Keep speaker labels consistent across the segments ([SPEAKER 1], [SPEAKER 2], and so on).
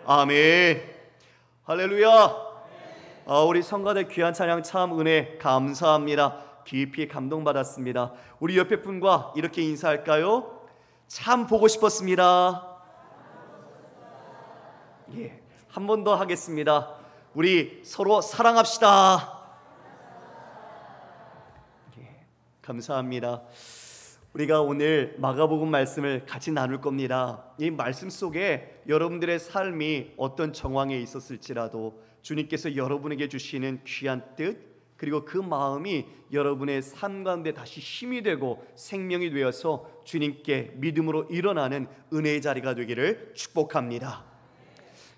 [SPEAKER 1] 아멘. 할렐루야. 우리 성가대 귀한 찬양 참 은혜 감사합니다. 깊이 감동받았습니다. 우리 옆에 분과 이렇게 인사할까요? 참 보고 싶었습니다. 예, 한 번 더 하겠습니다. 우리 서로 사랑합시다. 예, 감사합니다. 우리가 오늘 마가복음 말씀을 같이 나눌 겁니다. 이 말씀 속에 여러분들의 삶이 어떤 정황에 있었을지라도 주님께서 여러분에게 주시는 귀한 뜻, 그리고 그 마음이 여러분의 삶 가운데 다시 힘이 되고 생명이 되어서 주님께 믿음으로 일어나는 은혜의 자리가 되기를 축복합니다.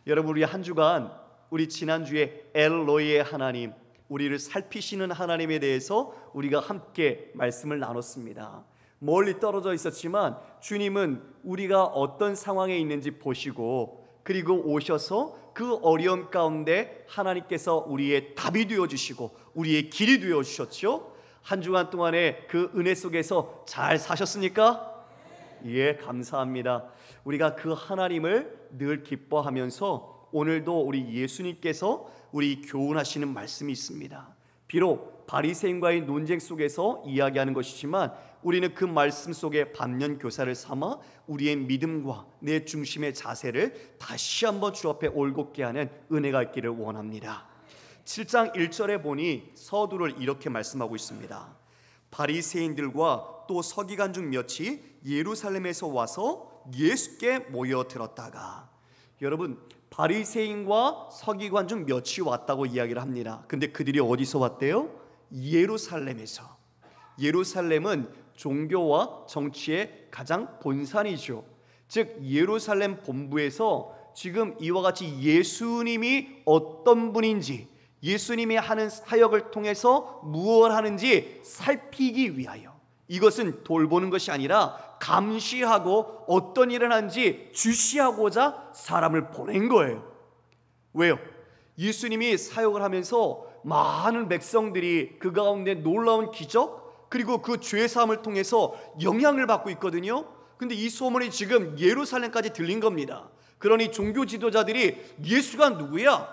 [SPEAKER 1] 여러분, 우리 한 주간 우리 지난주에 엘로이의 하나님, 우리를 살피시는 하나님에 대해서 우리가 함께 말씀을 나눴습니다. 멀리 떨어져 있었지만 주님은 우리가 어떤 상황에 있는지 보시고, 그리고 오셔서 그 어려움 가운데 하나님께서 우리의 답이 되어주시고 우리의 길이 되어주셨죠. 한 주간 동안에 그 은혜 속에서 잘 사셨습니까? 예, 감사합니다. 우리가 그 하나님을 늘 기뻐하면서 오늘도 우리 예수님께서 우리 교훈하시는 말씀이 있습니다. 비록 바리새인과의 논쟁 속에서 이야기하는 것이지만 우리는 그 말씀 속에 반면교사를 삼아 우리의 믿음과 내 중심의 자세를 다시 한번 주 앞에 올곧게 하는 은혜가 있기를 원합니다. 7장 1절에 보니 서두를 이렇게 말씀하고 있습니다. 바리새인들과 또 서기관 중 몇이 예루살렘에서 와서 예수께 모여들었다가, 여러분, 바리새인과 서기관 중 몇이 왔다고 이야기를 합니다. 근데 그들이 어디서 왔대요? 예루살렘에서. 예루살렘은 종교와 정치의 가장 본산이죠. 즉 예루살렘 본부에서 지금 이와 같이 예수님이 어떤 분인지, 예수님이 하는 사역을 통해서 무엇을 하는지 살피기 위하여, 이것은 돌보는 것이 아니라 감시하고 어떤 일을 하는지 주시하고자 사람을 보낸 거예요. 왜요? 예수님이 사역을 하면서 많은 백성들이 그 가운데 놀라운 기적, 그리고 그 죄사함을 통해서 영향을 받고 있거든요. 근데 이 소문이 지금 예루살렘까지 들린 겁니다. 그러니 종교 지도자들이 예수가 누구야?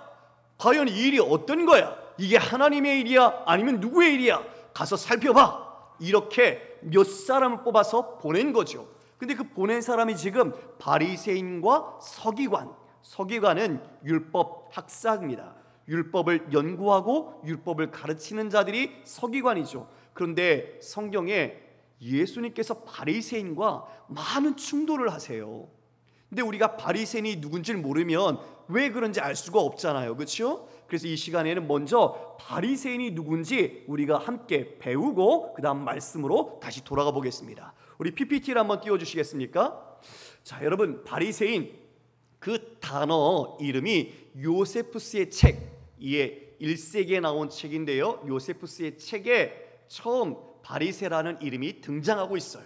[SPEAKER 1] 과연 이 일이 어떤 거야? 이게 하나님의 일이야? 아니면 누구의 일이야? 가서 살펴봐. 이렇게 몇 사람을 뽑아서 보낸 거죠. 근데 그 보낸 사람이 지금 바리새인과 서기관, 서기관은 율법 학사입니다. 율법을 연구하고 율법을 가르치는 자들이 서기관이죠. 그런데 성경에 예수님께서 바리새인과 많은 충돌을 하세요. 근데 우리가 바리새인이 누군지를 모르면 왜 그런지 알 수가 없잖아요, 그렇죠? 그래서 이 시간에는 먼저 바리새인이 누군지 우리가 함께 배우고 그 다음 말씀으로 다시 돌아가 보겠습니다. 우리 PPT를 한번 띄워주시겠습니까? 자, 여러분, 바리새인, 그 단어 이름이 요세푸스의 책, 이게 1세기에 나온 책인데요, 요세푸스의 책에 처음 바리새라는 이름이 등장하고 있어요.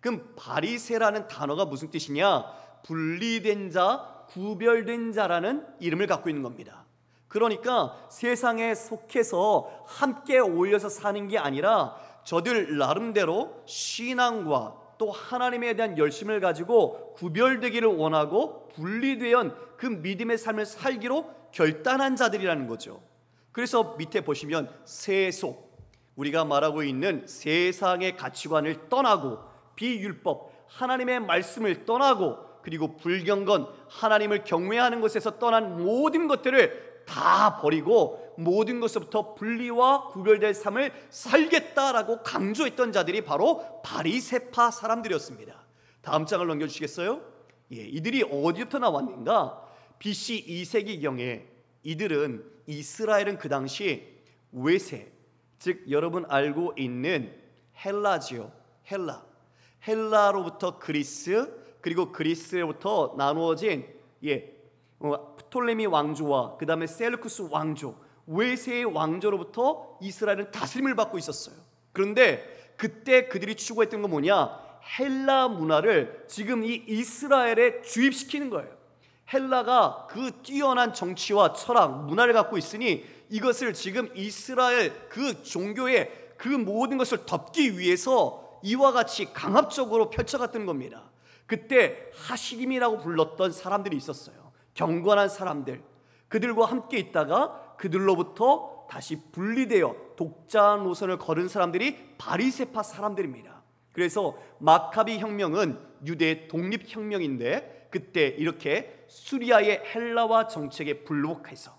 [SPEAKER 1] 그럼 바리새라는 단어가 무슨 뜻이냐? 분리된 자, 구별된 자라는 이름을 갖고 있는 겁니다. 그러니까 세상에 속해서 함께 어울려서 사는 게 아니라 저들 나름대로 신앙과 또 하나님에 대한 열심을 가지고 구별되기를 원하고 분리된 그 믿음의 삶을 살기로 결단한 자들이라는 거죠. 그래서 밑에 보시면 세속, 우리가 말하고 있는 세상의 가치관을 떠나고 비율법, 하나님의 말씀을 떠나고, 그리고 불경건, 하나님을 경외하는 것에서 떠난 모든 것들을 다 버리고 모든 것부터 분리와 구별될 삶을 살겠다라고 강조했던 자들이 바로 바리새파 사람들이었습니다. 다음 장을 넘겨주시겠어요? 예, 이들이 어디부터 나왔는가? BC 2세기경에 이들은, 이스라엘은 그 당시 외세, 즉 여러분 알고 있는 헬라지요. 헬라로부터 그리스, 그리고 그리스로부터 나누어진 프톨레미 왕조와 그 다음에 셀루쿠스 왕조, 외세의 왕조로부터 이스라엘은 다스림을 받고 있었어요. 그런데 그때 그들이 추구했던 건 뭐냐? 헬라 문화를 지금 이 이스라엘에 주입시키는 거예요. 헬라가 그 뛰어난 정치와 철학, 문화를 갖고 있으니 이것을 지금 이스라엘 그 종교의 그 모든 것을 덮기 위해서 이와 같이 강압적으로 펼쳐갔던 겁니다. 그때 하시림이라고 불렀던 사람들이 있었어요. 경건한 사람들, 그들과 함께 있다가 그들로부터 다시 분리되어 독자 노선을 걸은 사람들이 바리새파 사람들입니다. 그래서 마카비 혁명은 유대의 독립혁명인데, 그때 이렇게 수리아의 헬라화 정책에 불복해서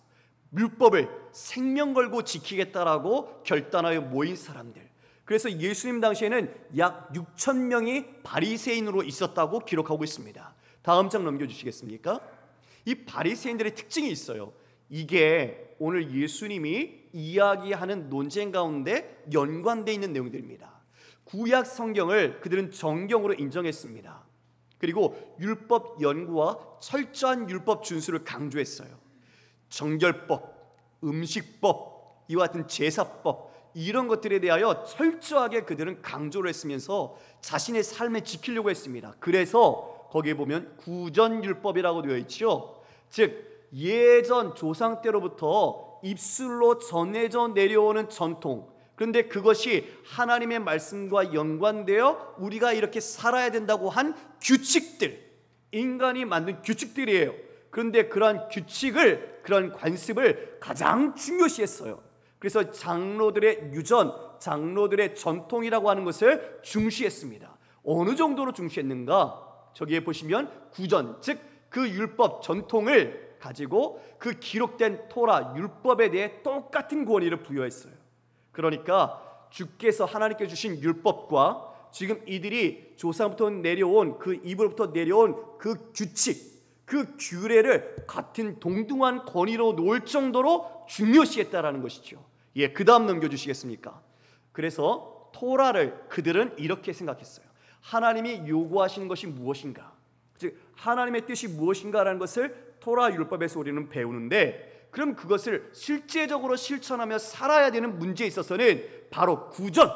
[SPEAKER 1] 율법을 생명 걸고 지키겠다라고 결단하여 모인 사람들. 그래서 예수님 당시에는 약 6천 명이 바리새인으로 있었다고 기록하고 있습니다. 다음 장 넘겨주시겠습니까? 이 바리새인들의 특징이 있어요. 이게 오늘 예수님이 이야기하는 논쟁 가운데 연관되어 있는 내용들입니다. 구약 성경을 그들은 정경으로 인정했습니다. 그리고 율법 연구와 철저한 율법 준수를 강조했어요. 정결법, 음식법, 이와 같은 제사법, 이런 것들에 대하여 철저하게 그들은 강조를 했으면서 자신의 삶에 지키려고 했습니다. 그래서 거기에 보면 구전율법이라고 되어 있죠. 즉 예전 조상 때로부터 입술로 전해져 내려오는 전통, 그런데 그것이 하나님의 말씀과 연관되어 우리가 이렇게 살아야 된다고 한 규칙들, 인간이 만든 규칙들이에요. 그런데 그러한 규칙을, 그런 관습을 가장 중요시했어요. 그래서 장로들의 유전, 장로들의 전통이라고 하는 것을 중시했습니다. 어느 정도로 중시했는가? 저기에 보시면 구전, 즉 그 율법 전통을 가지고 그 기록된 토라 율법에 대해 똑같은 권위를 부여했어요. 그러니까 주께서 하나님께 주신 율법과 지금 이들이 조상부터 내려온 그 입으로부터 내려온 그 규칙, 그 규례를 같은 동등한 권위로 놓을 정도로 중요시했다라는 것이죠. 예, 그 다음 넘겨주시겠습니까? 그래서 토라를 그들은 이렇게 생각했어요. 하나님이 요구하시는 것이 무엇인가, 즉 하나님의 뜻이 무엇인가라는 것을 토라 율법에서 우리는 배우는데, 그럼 그것을 실제적으로 실천하며 살아야 되는 문제에 있어서는 바로 구전,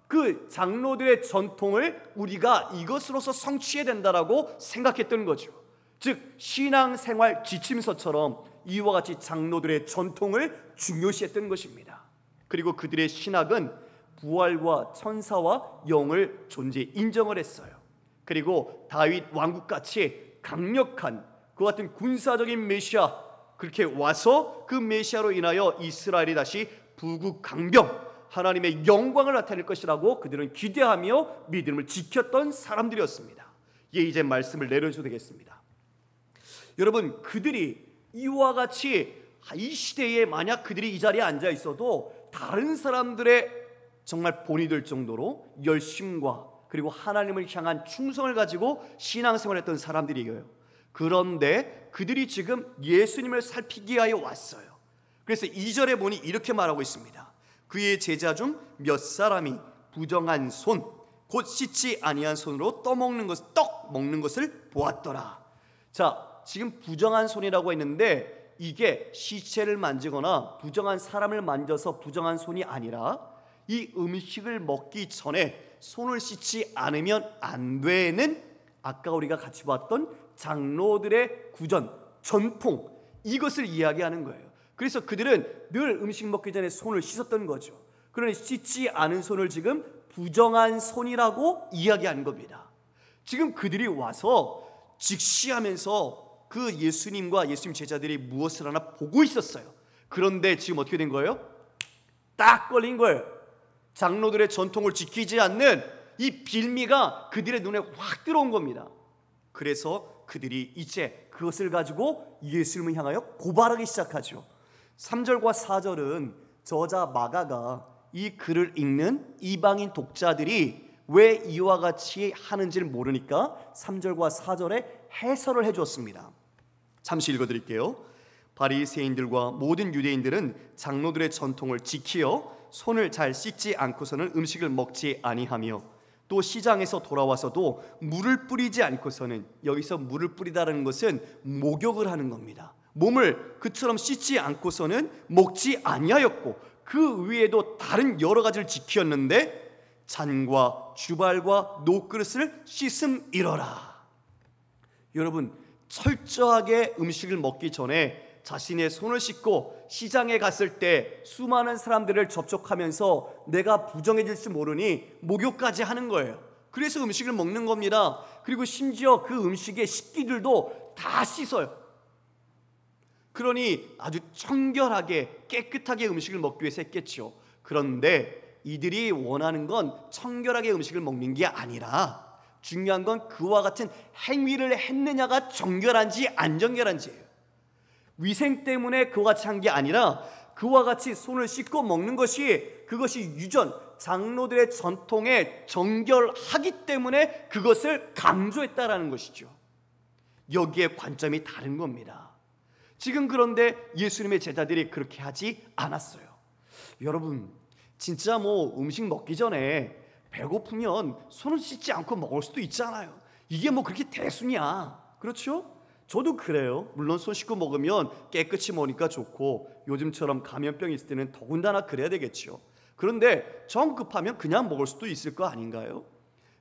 [SPEAKER 1] 그 장로들의 전통을 우리가 이것으로서 성취해야 된다라고 생각했던 거죠. 즉 신앙생활 지침서처럼 이와 같이 장로들의 전통을 중요시했던 것입니다. 그리고 그들의 신학은 부활과 천사와 영을 존재 인정을 했어요. 그리고 다윗 왕국같이 강력한 그 같은 군사적인 메시아, 그렇게 와서 그 메시아로 인하여 이스라엘이 다시 부국강병, 하나님의 영광을 나타낼 것이라고 그들은 기대하며 믿음을 지켰던 사람들이었습니다. 예, 이제 말씀을 내려줘도 되겠습니다. 여러분, 그들이 이와 같이 이 시대에 만약 그들이 이 자리에 앉아 있어도 다른 사람들의 정말 본이 될 정도로 열심과 그리고 하나님을 향한 충성을 가지고 신앙생활을 했던 사람들이에요. 그런데 그들이 지금 예수님을 살피기 위하여 왔어요. 그래서 2절에 보니 이렇게 말하고 있습니다. 그의 제자 중 몇 사람이 부정한 손, 곧 씻지 아니한 손으로 떡 먹는 것을 보았더라. 자, 지금 부정한 손이라고 했는데 이게 시체를 만지거나 부정한 사람을 만져서 부정한 손이 아니라 이 음식을 먹기 전에 손을 씻지 않으면 안 되는, 아까 우리가 같이 봤던 장로들의 구전, 전통, 이것을 이야기하는 거예요. 그래서 그들은 늘 음식 먹기 전에 손을 씻었던 거죠. 그러니 씻지 않은 손을 지금 부정한 손이라고 이야기하는 겁니다. 지금 그들이 와서 직시하면서 그 예수님과 예수님 제자들이 무엇을 하나 보고 있었어요. 그런데 지금 어떻게 된 거예요? 딱 걸린 거예요. 장로들의 전통을 지키지 않는 이 빌미가 그들의 눈에 확 들어온 겁니다. 그래서 그들이 이제 그것을 가지고 예수님을 향하여 고발하기 시작하죠. 3절과 4절은 저자 마가가 이 글을 읽는 이방인 독자들이 왜 이와 같이 하는지를 모르니까 3절과 4절에 해설을 해주었습니다. 잠시 읽어드릴게요. 바리새인들과 모든 유대인들은 장로들의 전통을 지키어 손을 잘 씻지 않고서는 음식을 먹지 아니하며 또 시장에서 돌아와서도 물을 뿌리지 않고서는, 여기서 물을 뿌리다라는 것은 목욕을 하는 겁니다. 몸을 그처럼 씻지 않고서는 먹지 아니하였고 그 위에도 다른 여러 가지를 지켰는데 잔과 주발과 녹그릇을 씻음이러라. 여러분, 철저하게 음식을 먹기 전에 자신의 손을 씻고 시장에 갔을 때 수많은 사람들을 접촉하면서 내가 부정해질지 모르니 목욕까지 하는 거예요. 그래서 음식을 먹는 겁니다. 그리고 심지어 그 음식의 식기들도 다 씻어요. 그러니 아주 청결하게 깨끗하게 음식을 먹기 위해서 했겠죠. 그런데 이들이 원하는 건 청결하게 음식을 먹는 게 아니라 중요한 건 그와 같은 행위를 했느냐가 정결한지 안 정결한지예요. 위생 때문에 그와 같이 한 게 아니라 그와 같이 손을 씻고 먹는 것이, 그것이 유전, 장로들의 전통에 정결하기 때문에 그것을 강조했다라는 것이죠. 여기에 관점이 다른 겁니다. 지금 그런데 예수님의 제자들이 그렇게 하지 않았어요. 여러분, 진짜 음식 먹기 전에 배고프면 손을 씻지 않고 먹을 수도 있잖아요. 이게 그렇게 대수냐? 그렇죠? 저도 그래요. 물론 손 씻고 먹으면 깨끗이 먹으니까 좋고 요즘처럼 감염병 있을 때는 더군다나 그래야 되겠죠. 그런데 정 급하면 그냥 먹을 수도 있을 거 아닌가요?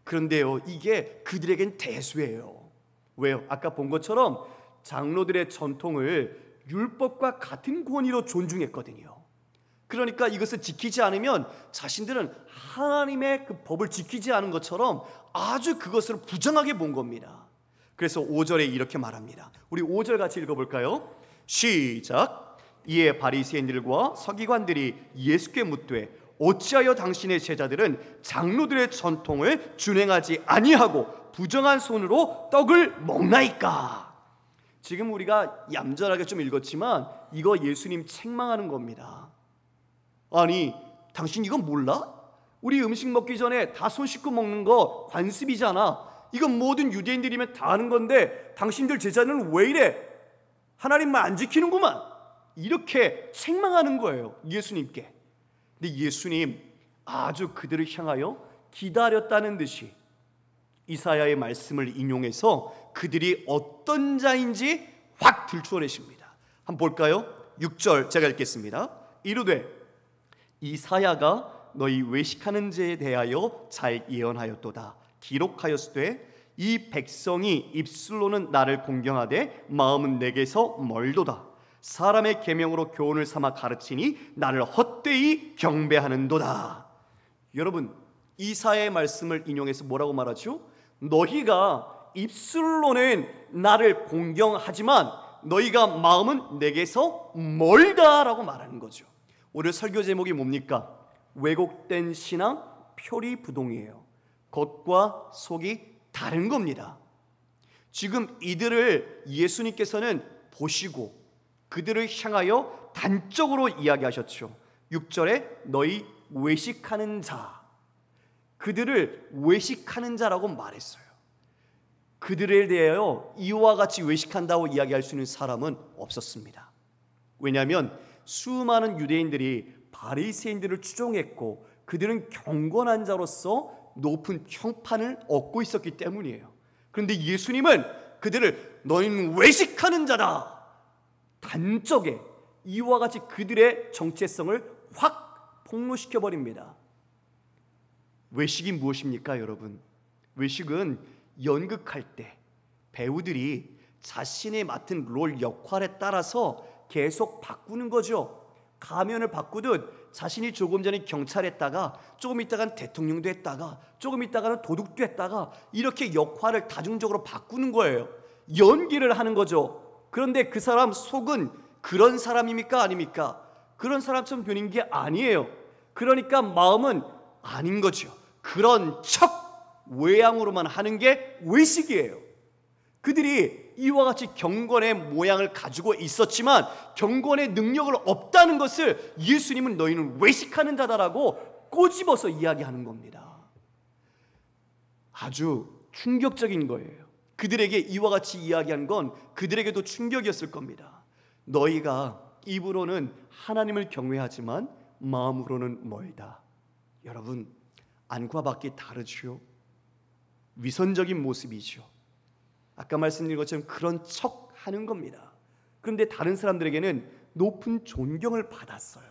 [SPEAKER 1] 그런데요, 이게 그들에겐 대수예요. 왜요? 아까 본 것처럼 장로들의 전통을 율법과 같은 권위로 존중했거든요. 그러니까 이것을 지키지 않으면 자신들은 하나님의 그 법을 지키지 않은 것처럼 아주 그것을 부정하게 본 겁니다. 그래서 5절에 이렇게 말합니다. 우리 5절 같이 읽어볼까요? 시작. 이에 바리새인들과 서기관들이 예수께 묻되 어찌하여 당신의 제자들은 장로들의 전통을 준행하지 아니하고 부정한 손으로 떡을 먹나이까? 지금 우리가 얌전하게 좀 읽었지만 이거 예수님 책망하는 겁니다. 아니, 당신 이건 몰라? 우리 음식 먹기 전에 다 손 씻고 먹는 거 관습이잖아. 이건 모든 유대인들이면 다 하는 건데 당신들 제자는 왜 이래? 하나님만 안 지키는구만. 이렇게 책망하는 거예요, 예수님께. 근데 예수님 아주 그들을 향하여 기다렸다는 듯이 이사야의 말씀을 인용해서 그들이 어떤 자인지 확 들추어내십니다. 한번 볼까요? 6절 제가 읽겠습니다. 이르되 이사야가 너희 외식하는 죄에 대하여 잘 예언하였도다. 기록하였으되 이 백성이 입술로는 나를 공경하되 마음은 내게서 멀도다. 사람의 계명으로 교훈을 삼아 가르치니 나를 헛되이 경배하는도다. 여러분, 이사야의 말씀을 인용해서 뭐라고 말하죠? 너희가 입술로는 나를 공경하지만 너희가 마음은 내게서 멀다라고 말하는 거죠. 오늘 설교 제목이 뭡니까? 왜곡된 신앙 표리부동이에요. 겉과 속이 다른 겁니다. 지금 이들을 예수님께서는 보시고 그들을 향하여 단적으로 이야기하셨죠. 6절에 너희 외식하는 자, 그들을 외식하는 자라고 말했어요. 그들에 대하여 이와 같이 외식한다고 이야기할 수 있는 사람은 없었습니다. 왜냐하면 수많은 유대인들이 바리새인들을 추종했고 그들은 경건한 자로서 높은 평판을 얻고 있었기 때문이에요. 그런데 예수님은 그들을 너희는 외식하는 자다, 단적에 이와 같이 그들의 정체성을 확 폭로시켜버립니다. 외식이 무엇입니까, 여러분? 외식은 연극할 때 배우들이 자신이 맡은 롤 역할에 따라서 계속 바꾸는 거죠. 가면을 바꾸듯 자신이 조금 전에 경찰했다가 조금 있다가는 대통령도 했다가 조금 있다가는 도둑도 했다가 이렇게 역할을 다중적으로 바꾸는 거예요. 연기를 하는 거죠. 그런데 그 사람 속은 그런 사람입니까, 아닙니까? 그런 사람처럼 변인 게 아니에요. 그러니까 마음은 아닌 거죠. 그런 척 외양으로만 하는 게 외식이에요. 그들이 이와 같이 경건의 모양을 가지고 있었지만 경건의 능력을 없다는 것을 예수님은 너희는 외식하는 자다라고 꼬집어서 이야기하는 겁니다. 아주 충격적인 거예요. 그들에게 이와 같이 이야기한 건 그들에게도 충격이었을 겁니다. 너희가 입으로는 하나님을 경외하지만 마음으로는 멀다. 여러분, 안과 밖이 다르죠. 위선적인 모습이죠. 아까 말씀드린 것처럼 그런 척 하는 겁니다. 그런데 다른 사람들에게는 높은 존경을 받았어요.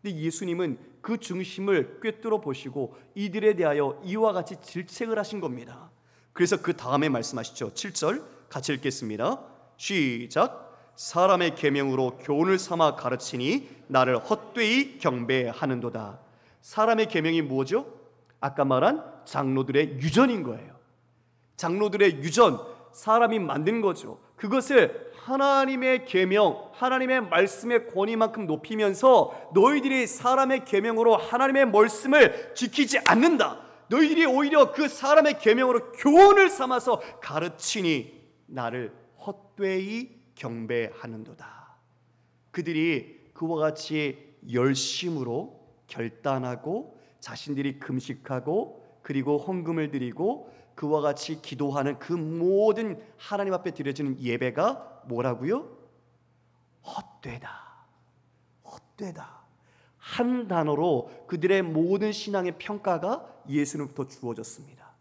[SPEAKER 1] 근데 예수님은 그 중심을 꿰뚫어 보시고 이들에 대하여 이와 같이 질책을 하신 겁니다. 그래서 그 다음에 말씀하시죠. 7절 같이 읽겠습니다. 시작. 사람의 계명으로 교훈을 삼아 가르치니 나를 헛되이 경배하는도다. 사람의 계명이 뭐죠? 아까 말한 장로들의 유전인 거예요. 장로들의 유전, 사람이 만든 거죠. 그것을 하나님의 계명, 하나님의 말씀의 권위만큼 높이면서 너희들이 사람의 계명으로 하나님의 말씀을 지키지 않는다, 너희들이 오히려 그 사람의 계명으로 교훈을 삼아서 가르치니 나를 헛되이 경배하는도다. 그들이 그와 같이 열심으로 결단하고 자신들이 금식하고 그리고 헌금을 드리고 그와 같이 기도하는 그 모든 하나님 앞에 드려지는 예배가 뭐라고요? 헛되다. 헛되다. 한 단어로 그들의 모든 신앙의 평가가 예수님부터 주어졌습니다.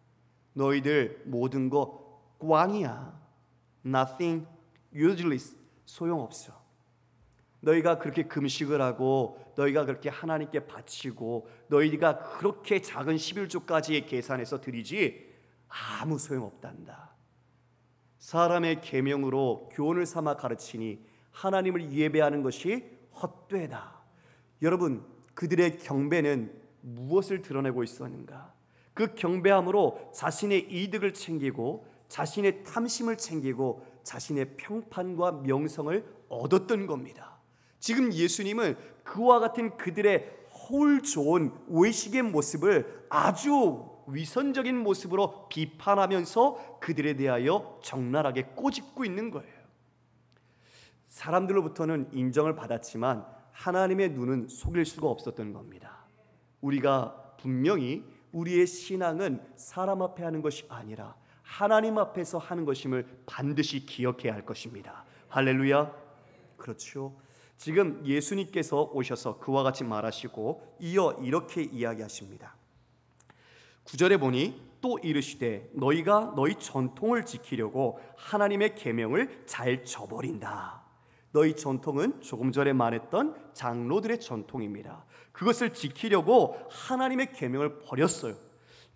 [SPEAKER 1] 너희들 모든 거 꽝이야. Nothing useless. 소용없어. 너희가 그렇게 금식을 하고 너희가 그렇게 하나님께 바치고 너희가 그렇게 작은 11조까지 계산해서 드리지 아무 소용없단다. 사람의 계명으로 교훈을 삼아 가르치니 하나님을 예배하는 것이 헛되다. 여러분, 그들의 경배는 무엇을 드러내고 있었는가? 그 경배함으로 자신의 이득을 챙기고 자신의 탐심을 챙기고 자신의 평판과 명성을 얻었던 겁니다. 지금 예수님은 그와 같은 그들의 허울 좋은 외식의 모습을 아주 위선적인 모습으로 비판하면서 그들에 대하여 적나라하게 꼬집고 있는 거예요. 사람들로부터는 인정을 받았지만 하나님의 눈은 속일 수가 없었던 겁니다. 우리가 분명히 우리의 신앙은 사람 앞에 하는 것이 아니라 하나님 앞에서 하는 것임을 반드시 기억해야 할 것입니다. 할렐루야. 그렇죠. 지금 예수님께서 오셔서 그와 같이 말하시고 이어 이렇게 이야기하십니다. 9절에 보니 또 이르시되 너희가 너희 전통을 지키려고 하나님의 계명을 잘 저버린다. 너희 전통은 조금 전에 말했던 장로들의 전통입니다. 그것을 지키려고 하나님의 계명을 버렸어요.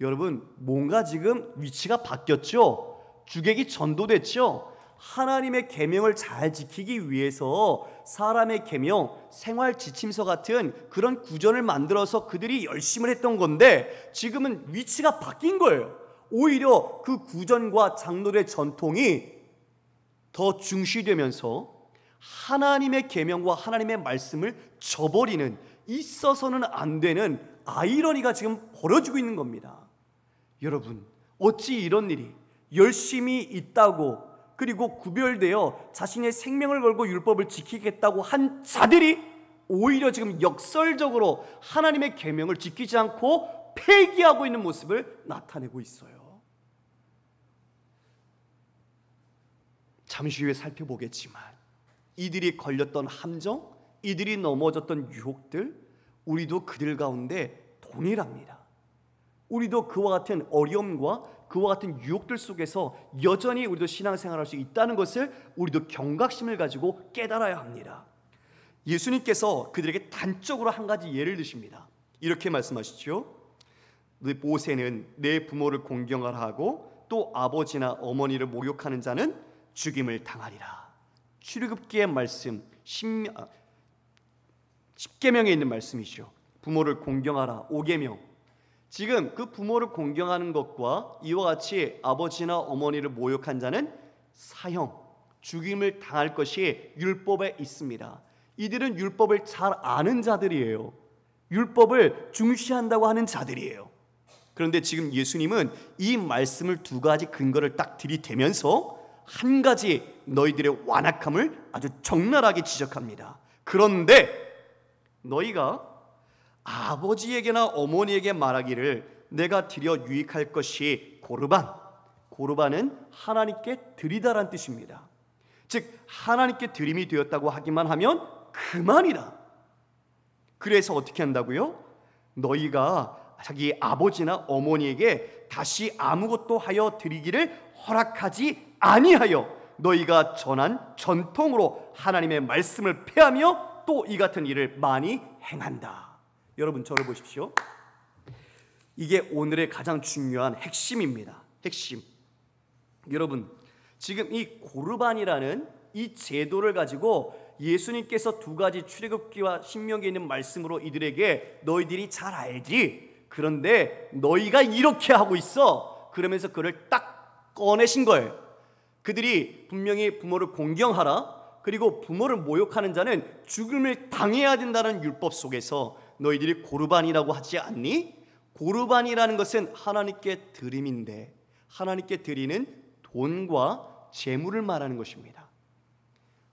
[SPEAKER 1] 여러분, 뭔가 지금 위치가 바뀌었죠? 주객이 전도됐죠? 하나님의 계명을 잘 지키기 위해서 사람의 계명, 생활 지침서 같은 그런 구전을 만들어서 그들이 열심을 했던 건데 지금은 위치가 바뀐 거예요. 오히려 그 구전과 장로의 전통이 더 중시되면서 하나님의 계명과 하나님의 말씀을 저버리는, 있어서는 안 되는 아이러니가 지금 벌어지고 있는 겁니다. 여러분, 어찌 이런 일이 열심히 있다고 그리고 구별되어 자신의 생명을 걸고 율법을 지키겠다고 한 자들이 오히려 지금 역설적으로 하나님의 계명을 지키지 않고 폐기하고 있는 모습을 나타내고 있어요. 잠시 후에 살펴보겠지만 이들이 걸렸던 함정, 이들이 넘어졌던 유혹들, 우리도 그들 가운데 동일합니다. 우리도 그와 같은 어려움과 그와 같은 유혹들 속에서 여전히 우리도 신앙생활할 수 있다는 것을 우리도 경각심을 가지고 깨달아야 합니다. 예수님께서 그들에게 단적으로 한 가지 예를 드십니다. 이렇게 말씀하시죠. 모세는 내 부모를 공경하라 하고 또 아버지나 어머니를 모욕하는 자는 죽임을 당하리라. 출애굽기의 말씀 10계명에 있는 말씀이죠. 부모를 공경하라 5계명. 지금 그 부모를 공경하는 것과 이와 같이 아버지나 어머니를 모욕한 자는 사형, 죽임을 당할 것이 율법에 있습니다. 이들은 율법을 잘 아는 자들이에요. 율법을 중시한다고 하는 자들이에요. 그런데 지금 예수님은 이 말씀을 두 가지 근거를 딱 들이대면서 한 가지 너희들의 완악함을 아주 적나라하게 지적합니다. 그런데 너희가 아버지에게나 어머니에게 말하기를 내가 드려 유익할 것이 고르반. 고르반은 하나님께 드리다란 뜻입니다. 즉 하나님께 드림이 되었다고 하기만 하면 그만이다. 그래서 어떻게 한다고요? 너희가 자기 아버지나 어머니에게 다시 아무것도 하여 드리기를 허락하지 아니하여 너희가 전한 전통으로 하나님의 말씀을 폐하며 또 이 같은 일을 많이 행한다. 여러분, 저를 보십시오. 이게 오늘의 가장 중요한 핵심입니다. 핵심. 여러분, 지금 이 고르반이라는 이 제도를 가지고 예수님께서 두 가지 출애굽기와 신명기에 있는 말씀으로 이들에게 너희들이 잘 알지, 그런데 너희가 이렇게 하고 있어, 그러면서 그를 딱 꺼내신 거예요. 그들이 분명히 부모를 공경하라, 그리고 부모를 모욕하는 자는 죽음을 당해야 된다는 율법 속에서 너희들이 고르반이라고 하지 않니? 고르반이라는 것은 하나님께 드림인데, 하나님께 드리는 돈과 재물을 말하는 것입니다.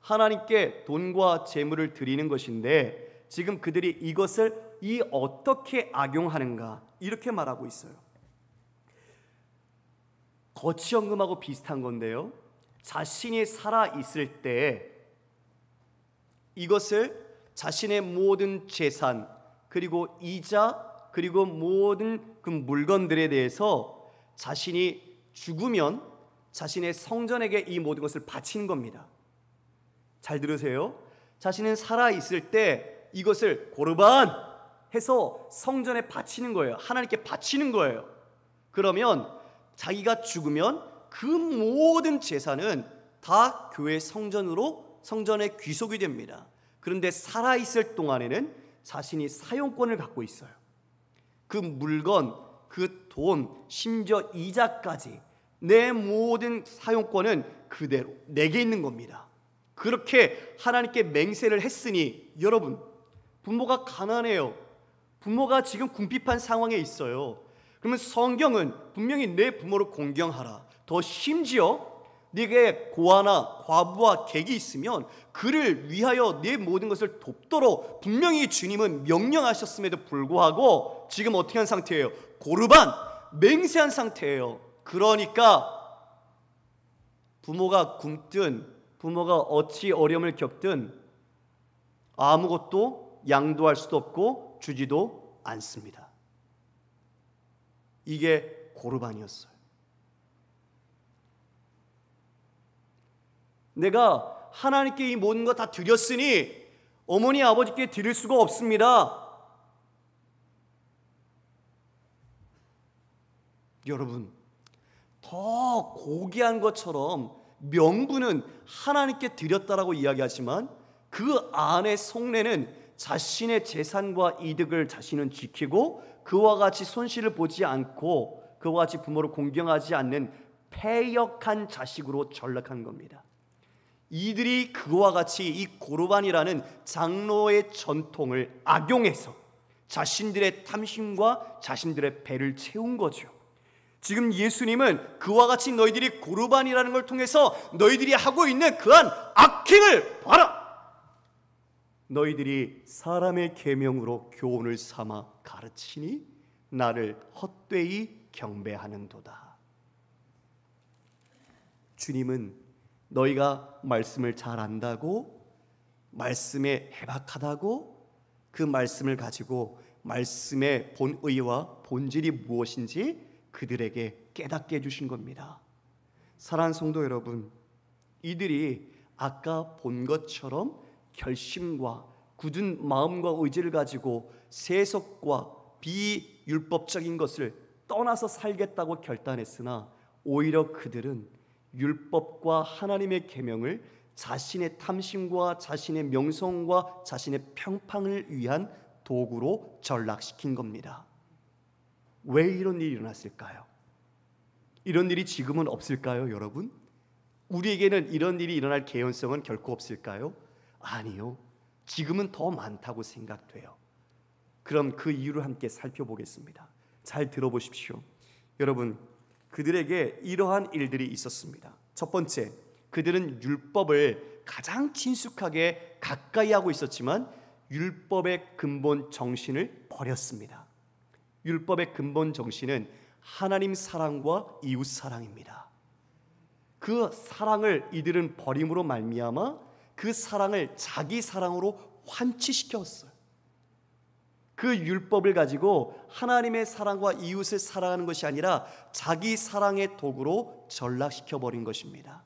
[SPEAKER 1] 하나님께 돈과 재물을 드리는 것인데, 지금 그들이 이것을 어떻게 악용하는가, 이렇게 말하고 있어요. 거치연금하고 비슷한 건데요, 자신이 살아있을 때 이것을 자신의 모든 재산, 그리고 이자, 그리고 모든 그 물건들에 대해서 자신이 죽으면 자신의 성전에게 이 모든 것을 바치는 겁니다. 잘 들으세요. 자신은 살아있을 때 이것을 고르반 해서 성전에 바치는 거예요. 하나님께 바치는 거예요. 그러면 자기가 죽으면 그 모든 재산은 다 교회 성전에 귀속이 됩니다. 그런데 살아있을 동안에는 자신이 사용권을 갖고 있어요. 그 물건, 그 돈, 심지어 이자까지 내 모든 사용권은 그대로 내게 있는 겁니다. 그렇게 하나님께 맹세를 했으니, 여러분, 부모가 가난해요. 부모가 지금 궁핍한 상황에 있어요. 그러면 성경은 분명히 내 부모를 공경하라, 더 심지어 네게 고아나 과부와 객이 있으면 그를 위하여 네 모든 것을 돕도록 분명히 주님은 명령하셨음에도 불구하고 지금 어떻게 한 상태예요? 고르반, 맹세한 상태예요. 그러니까 부모가 굶든 부모가 어찌 어려움을 겪든 아무것도 양도할 수도 없고 주지도 않습니다. 이게 고르반이었어요. 내가 하나님께 이 모든 거 다 드렸으니 어머니 아버지께 드릴 수가 없습니다. 여러분, 더 고귀한 것처럼 명분은 하나님께 드렸다라고 이야기하지만 그 안의 속내는 자신의 재산과 이득을 자신은 지키고 그와 같이 손실을 보지 않고 그와 같이 부모를 공경하지 않는 패역한 자식으로 전락한 겁니다. 이들이 그와 같이 이 고르반이라는 장로의 전통을 악용해서 자신들의 탐심과 자신들의 배를 채운 거죠. 지금 예수님은 그와 같이 너희들이 고르반이라는 걸 통해서 너희들이 하고 있는 그한 악행을 봐라. 너희들이 사람의 계명으로 교훈을 삼아 가르치니 나를 헛되이 경배하는도다. 주님은 너희가 말씀을 잘 안다고, 말씀에 해박하다고, 그 말씀을 가지고 말씀의 본의와 본질이 무엇인지 그들에게 깨닫게 해주신 겁니다. 사랑하는 성도 여러분, 이들이 아까 본 것처럼 결심과 굳은 마음과 의지를 가지고 세속과 비율법적인 것을 떠나서 살겠다고 결단했으나 오히려 그들은 율법과 하나님의 계명을 자신의 탐심과 자신의 명성과 자신의 평판을 위한 도구로 전락시킨 겁니다. 왜 이런 일이 일어났을까요? 이런 일이 지금은 없을까요, 여러분? 우리에게는 이런 일이 일어날 개연성은 결코 없을까요? 아니요. 지금은 더 많다고 생각돼요. 그럼 그 이유를 함께 살펴보겠습니다. 잘 들어보십시오. 여러분, 그들에게 이러한 일들이 있었습니다. 첫 번째, 그들은 율법을 가장 친숙하게 가까이 하고 있었지만 율법의 근본 정신을 버렸습니다. 율법의 근본 정신은 하나님 사랑과 이웃 사랑입니다. 그 사랑을 이들은 버림으로 말미암아 그 사랑을 자기 사랑으로 환치시켰어요. 그 율법을 가지고 하나님의 사랑과 이웃을 사랑하는 것이 아니라 자기 사랑의 도구로 전락시켜버린 것입니다.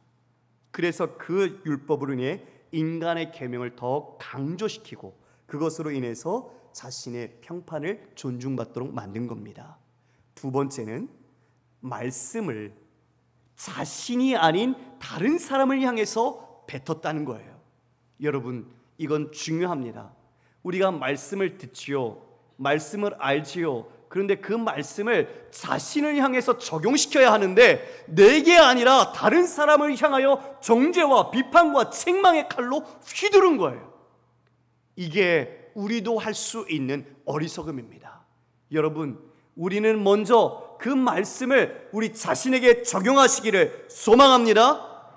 [SPEAKER 1] 그래서 그 율법으로 인해 인간의 계명을 더 강조시키고 그것으로 인해서 자신의 평판을 존중받도록 만든 겁니다. 두 번째는 말씀을 자신이 아닌 다른 사람을 향해서 뱉었다는 거예요. 여러분, 이건 중요합니다. 우리가 말씀을 듣지요, 말씀을 알지요, 그런데 그 말씀을 자신을 향해서 적용시켜야 하는데 내게 아니라 다른 사람을 향하여 정죄와 비판과 책망의 칼로 휘두른 거예요. 이게 우리도 할 수 있는 어리석음입니다. 여러분, 우리는 먼저 그 말씀을 우리 자신에게 적용하시기를 소망합니다.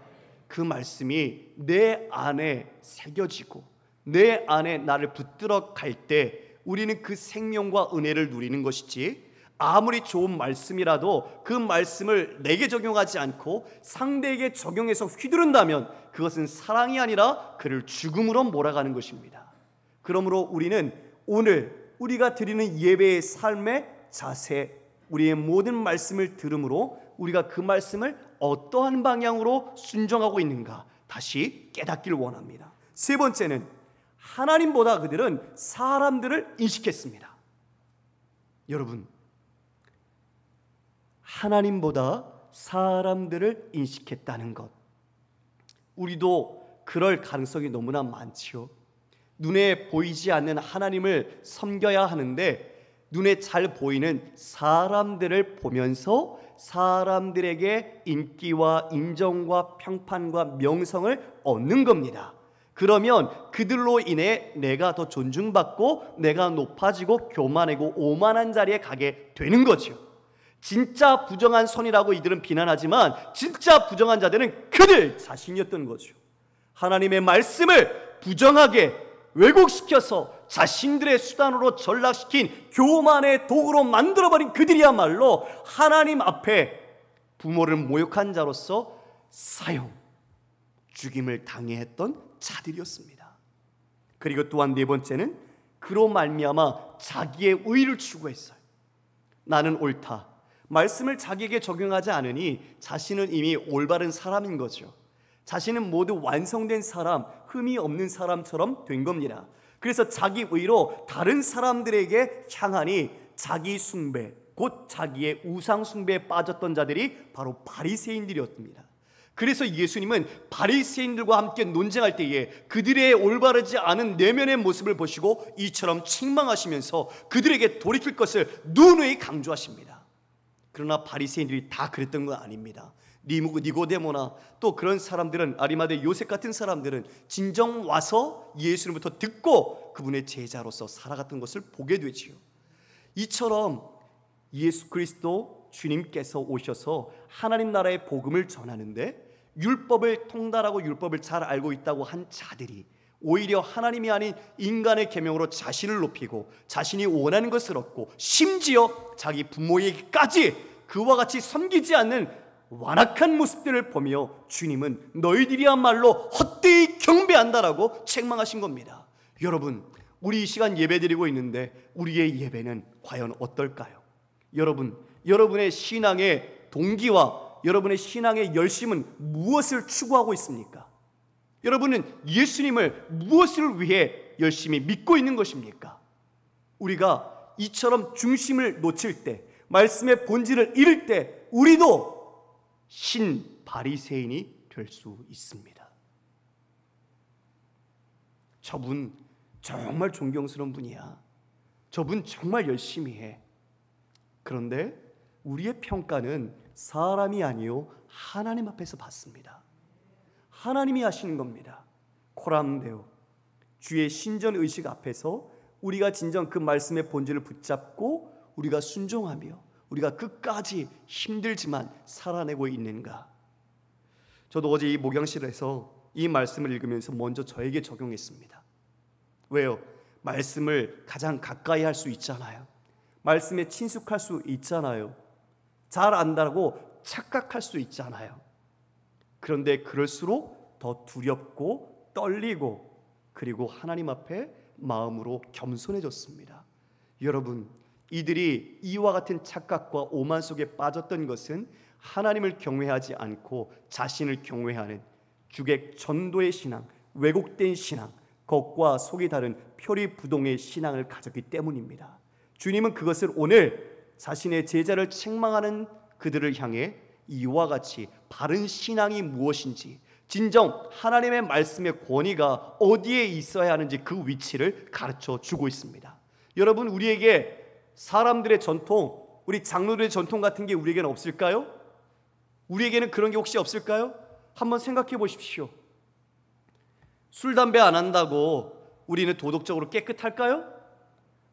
[SPEAKER 1] 그 말씀이 내 안에 새겨지고 내 안에 나를 붙들어 갈 때 우리는 그 생명과 은혜를 누리는 것이지, 아무리 좋은 말씀이라도 그 말씀을 내게 적용하지 않고 상대에게 적용해서 휘두른다면 그것은 사랑이 아니라 그를 죽음으로 몰아가는 것입니다. 그러므로 우리는 오늘 우리가 드리는 예배의 삶의 자세, 우리의 모든 말씀을 들음으로 우리가 그 말씀을 어떠한 방향으로 순종하고 있는가 다시 깨닫길 원합니다. 세 번째는 하나님보다 그들은 사람들을 인식했습니다. 여러분, 하나님보다 사람들을 인식했다는 것, 우리도 그럴 가능성이 너무나 많지요. 눈에 보이지 않는 하나님을 섬겨야 하는데 눈에 잘 보이는 사람들을 보면서 사람들에게 인기와 인정과 평판과 명성을 얻는 겁니다. 그러면 그들로 인해 내가 더 존중받고 내가 높아지고 교만하고 오만한 자리에 가게 되는 거죠. 진짜 부정한 선이라고 이들은 비난하지만 진짜 부정한 자들은 그들 자신이었던 거죠. 하나님의 말씀을 부정하게 왜곡시켜서 자신들의 수단으로 전락시킨 교만의 도구로 만들어버린 그들이야말로 하나님 앞에 부모를 모욕한 자로서 사형, 죽임을 당해 했던 자들이었습니다. 그리고 또한 네 번째는 그로 말미암아 자기의 의를 추구했어요. 나는 옳다. 말씀을 자기에게 적용하지 않으니 자신은 이미 올바른 사람인 거죠. 자신은 모두 완성된 사람, 흠이 없는 사람처럼 된 겁니다. 그래서 자기 의로 다른 사람들에게 향하니 자기 숭배, 곧 자기의 우상 숭배에 빠졌던 자들이 바로 바리새인들이었습니다. 그래서 예수님은 바리새인들과 함께 논쟁할 때에 그들의 올바르지 않은 내면의 모습을 보시고 이처럼 책망하시면서 그들에게 돌이킬 것을 누누이 강조하십니다. 그러나 바리새인들이 다 그랬던 건 아닙니다. 니고데모나 또 그런 사람들은, 아리마대 요셉 같은 사람들은 진정 와서 예수님부터 듣고 그분의 제자로서 살아갔던 것을 보게 되지요. 이처럼 예수 그리스도 주님께서 오셔서 하나님 나라의 복음을 전하는데 율법을 통달하고 율법을 잘 알고 있다고 한 자들이 오히려 하나님이 아닌 인간의 계명으로 자신을 높이고 자신이 원하는 것을 얻고 심지어 자기 부모에게까지 그와 같이 섬기지 않는 완악한 모습들을 보며 주님은 너희들이야말로 헛되이 경배한다라고 책망하신 겁니다. 여러분, 우리 이 시간 예배드리고 있는데 우리의 예배는 과연 어떨까요? 여러분의 신앙의 동기와 여러분의 신앙의 열심은 무엇을 추구하고 있습니까? 여러분은 예수님을 무엇을 위해 열심히 믿고 있는 것입니까? 우리가 이처럼 중심을 놓칠 때, 말씀의 본질을 잃을 때 우리도 신 바리새인이 될 수 있습니다. 저분 정말 존경스러운 분이야. 저분 정말 열심히 해. 그런데 우리의 평가는 사람이 아니요 하나님 앞에서 받습니다. 하나님이 하시는 겁니다. 코람데오, 주의 신전의식 앞에서 우리가 진정 그 말씀의 본질을 붙잡고 우리가 순종하며 우리가 끝까지 힘들지만 살아내고 있는가? 저도 어제 이 목양실에서 이 말씀을 읽으면서 먼저 저에게 적용했습니다. 왜요? 말씀을 가장 가까이 할 수 있잖아요. 말씀에 친숙할 수 있잖아요. 잘 안다고 착각할 수 있잖아요. 그런데 그럴수록 더 두렵고 떨리고 그리고 하나님 앞에 마음으로 겸손해졌습니다. 여러분, 이들이 이와 같은 착각과 오만 속에 빠졌던 것은 하나님을 경외하지 않고 자신을 경외하는 주객 전도의 신앙, 왜곡된 신앙, 겉과 속이 다른 표리부동의 신앙을 가졌기 때문입니다. 주님은 그것을 오늘 자신의 제자를 책망하는 그들을 향해 이와 같이 바른 신앙이 무엇인지, 진정 하나님의 말씀의 권위가 어디에 있어야 하는지 그 위치를 가르쳐 주고 있습니다. 여러분, 우리에게 사람들의 전통, 우리 장로들의 전통 같은 게 우리에게는 없을까요? 우리에게는 그런 게 혹시 없을까요? 한번 생각해 보십시오. 술, 담배 안 한다고 우리는 도덕적으로 깨끗할까요?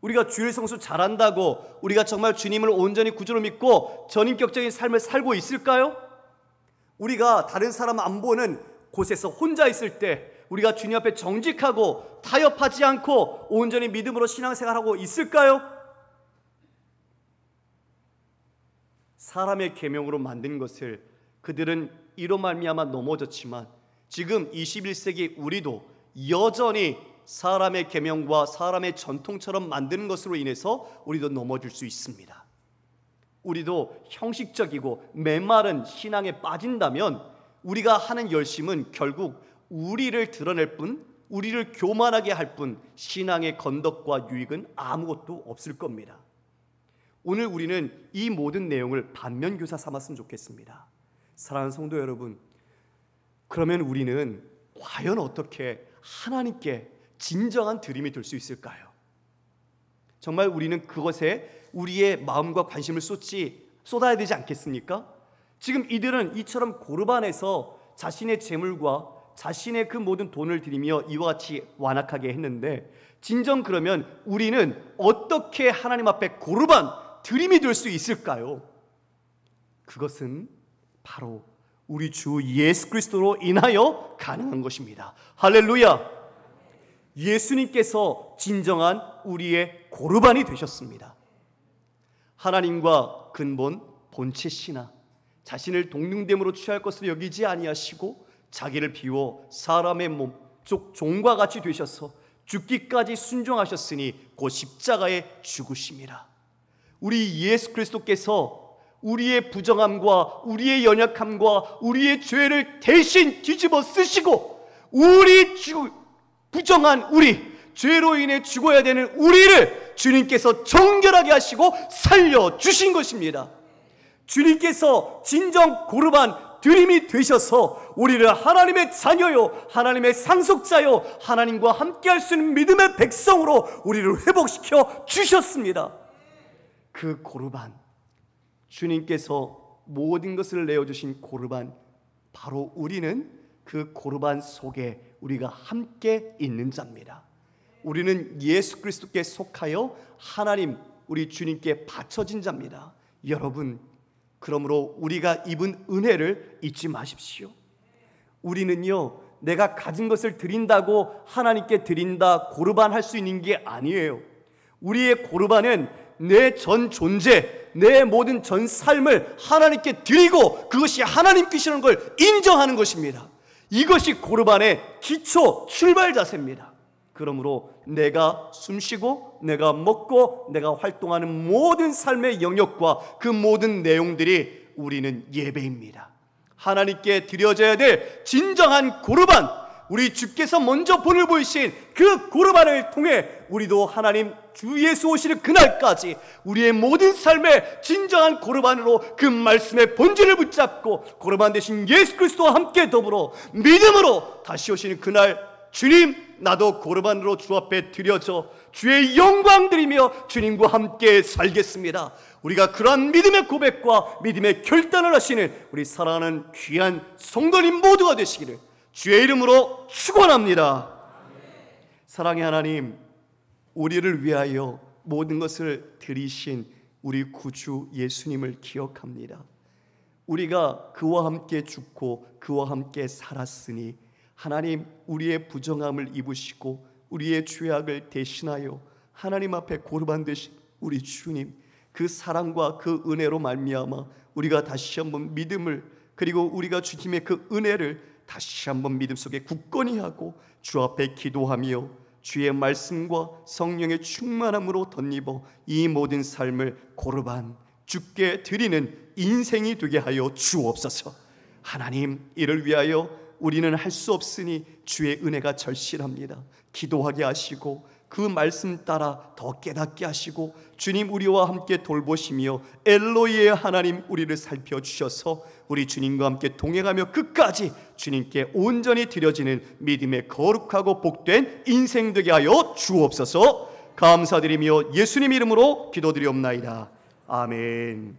[SPEAKER 1] 우리가 주일 성수 잘한다고 우리가 정말 주님을 온전히 구주로 믿고 전인격적인 삶을 살고 있을까요? 우리가 다른 사람 안 보는 곳에서 혼자 있을 때 우리가 주님 앞에 정직하고 타협하지 않고 온전히 믿음으로 신앙생활하고 있을까요? 사람의 계명으로 만든 것을 그들은 이로 말미암아 넘어졌지만 지금 21세기 우리도 여전히 사람의 계명과 사람의 전통처럼 만드는 것으로 인해서 우리도 넘어질 수 있습니다. 우리도 형식적이고 메마른 신앙에 빠진다면 우리가 하는 열심은 결국 우리를 드러낼 뿐, 우리를 교만하게 할 뿐 신앙의 건덕과 유익은 아무것도 없을 겁니다. 오늘 우리는 이 모든 내용을 반면교사 삼았으면 좋겠습니다. 사랑하는 성도 여러분, 그러면 우리는 과연 어떻게 하나님께 진정한 드림이 될 수 있을까요? 정말 우리는 그것에 우리의 마음과 관심을 쏟아야 되지 않겠습니까? 지금 이들은 이처럼 고르반에서 자신의 재물과 자신의 그 모든 돈을 드리며 이와 같이 완악하게 했는데, 진정 그러면 우리는 어떻게 하나님 앞에 고르반 드림이 될 수 있을까요? 그것은 바로 우리 주 예수 그리스도로 인하여 가능한 것입니다. 할렐루야! 예수님께서 진정한 우리의 고르반이 되셨습니다. 하나님과 근본 본체 신하, 자신을 동등됨으로 취할 것으로 여기지 아니하시고 자기를 비워 사람의 몸 종과 같이 되셔서 죽기까지 순종하셨으니 곧 십자가에 죽으심이라. 우리 예수 그리스도께서 우리의 부정함과 우리의 연약함과 우리의 죄를 대신 뒤집어 쓰시고 부정한 우리, 죄로 인해 죽어야 되는 우리를 주님께서 정결하게 하시고 살려주신 것입니다. 주님께서 진정 고르반 드림이 되셔서 우리를 하나님의 자녀요, 하나님의 상속자요, 하나님과 함께할 수 있는 믿음의 백성으로 우리를 회복시켜 주셨습니다. 그 고르반, 주님께서 모든 것을 내어주신 고르반, 바로 우리는 그 고르반 속에 우리가 함께 있는 자입니다. 우리는 예수 그리스도께 속하여 하나님 우리 주님께 바쳐진 자입니다. 여러분, 그러므로 우리가 입은 은혜를 잊지 마십시오. 우리는요, 내가 가진 것을 드린다고 하나님께 드린다 고르반 할 수 있는 게 아니에요. 우리의 고르반은 내 전 존재, 내 모든 전 삶을 하나님께 드리고 그것이 하나님께시라는 걸 인정하는 것입니다. 이것이 고르반의 기초 출발 자세입니다. 그러므로 내가 숨쉬고 내가 먹고 내가 활동하는 모든 삶의 영역과 그 모든 내용들이 우리는 예배입니다. 하나님께 드려져야 될 진정한 고르반, 우리 주께서 먼저 본을 보이신 그 고르반을 통해 우리도 하나님 주 예수 오시는 그날까지 우리의 모든 삶의 진정한 고르반으로 그 말씀의 본질을 붙잡고 고르반 대신 예수 그리스도와 함께 더불어 믿음으로 다시 오시는 그날, 주님, 나도 고르반으로 주 앞에 드려져 주의 영광 드리며 주님과 함께 살겠습니다. 우리가 그러한 믿음의 고백과 믿음의 결단을 하시는 우리 사랑하는 귀한 성도님 모두가 되시기를 주의 이름으로 축원합니다. 사랑의 하나님, 우리를 위하여 모든 것을 드리신 우리 구주 예수님을 기억합니다. 우리가 그와 함께 죽고 그와 함께 살았으니 하나님, 우리의 부정함을 입으시고 우리의 죄악을 대신하여 하나님 앞에 고르반 되신 우리 주님, 그 사랑과 그 은혜로 말미암아 우리가 다시 한번 믿음을, 그리고 우리가 주님의 그 은혜를 다시 한번 믿음 속에 굳건히 하고 주 앞에 기도하며 주의 말씀과 성령의 충만함으로 덧입어 이 모든 삶을 고르반 주께 드리는 인생이 되게 하여 주옵소서. 하나님, 이를 위하여 우리는 할 수 없으니 주의 은혜가 절실합니다. 기도하게 하시고 그 말씀 따라 더 깨닫게 하시고 주님, 우리와 함께 돌보시며 엘로이의 하나님, 우리를 살펴주셔서 우리 주님과 함께 동행하며 끝까지 주님께 온전히 드려지는 믿음의 거룩하고 복된 인생 되게 하여 주옵소서. 감사드리며 예수님 이름으로 기도드리옵나이다. 아멘.